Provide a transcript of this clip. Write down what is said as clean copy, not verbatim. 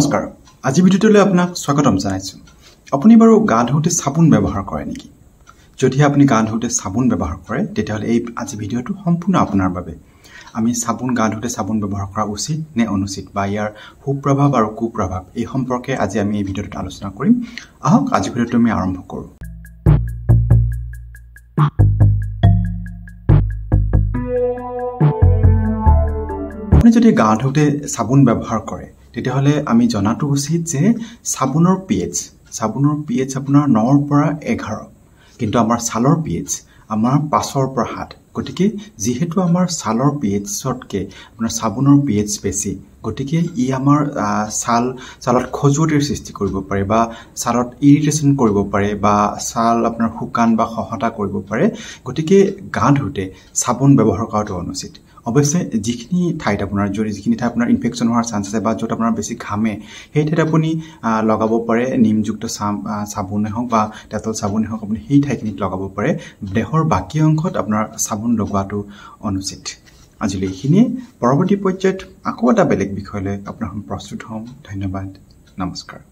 নমস্কাৰ আজি ভিডিওটোলৈ আপোনাক স্বাগতম জনাইছো আপুনি বাৰু গা ধুতে সাবুন ব্যৱহাৰ কৰে নেকি যদি আপুনি গা ধুতে সাবুন ব্যৱহাৰ কৰে তেতিয়াহলে এই আজি ভিডিওটো সম্পূৰ্ণ আপোনাৰ বাবে আমি সাবুন গা ধুতে সাবুন ব্যৱহাৰ কৰা উচিত নে অনুচিত বা ইয়াৰ সুপ্ৰভাৱ আৰু কুপ্ৰভাৱ এই সম্পৰ্কে আজি আমি এই ভিডিওটোত আলোচনা কৰিম আহক আজি ভিডিওটো আমি আৰম্ভ কৰো আপুনি যদি গা ধুতে সাবুন ব্যৱহাৰ কৰে তেতিয়াহলে আমি জনাটো উচিত যে সাবুনৰ pH আপোনাৰ 9 ৰ পৰা 11 কিন্তু আমাৰ ছালৰ pH আমাৰ 5 ৰ পৰা 7 গতিকে যেহেতু আমাৰ ছালৰ pH সটকে আপোনাৰ সাবুনৰ pH বেছি গতিকে ই আমাৰ ছালত খজুৱতিৰ সৃষ্টি কৰিব পাৰে বা ছালত ইৰিটেশন কৰিব পাৰে বা ছাল আপোনাৰ শুকান বা খহটা কৰিব পাৰে গতিকে গা ধুতে সাবুন ব্যৱহাৰ কৰাটো অনুচিত অৱশ্যে যিখিনি ঠাইত আপোনাৰ যিখিনি ঠাই আপোনাৰ ইনফেকচন হোৱাৰ চান্স আছে বা যত আপোনাৰ বেছি ঘামে সেই ঠাইত আপুনি লগাব পাৰে নিমযুক্ত সাবুনে হওক বা তেতল সাবুনে হওক আপুনি সেই ঠাইখিনিত লগাব পাৰে দেহৰ বাকি অংশত আপোনাৰ সাবুন লগোৱাটো অনুচিত আজিলৈ এইখিনি পৰৱৰ্তী পৰ্যায়ত আকৌ এটা বেলেগ বিষয়লৈ আপোনাৰ প্ৰস্তুত হ'ম ধন্যবাদ নমস্কাৰ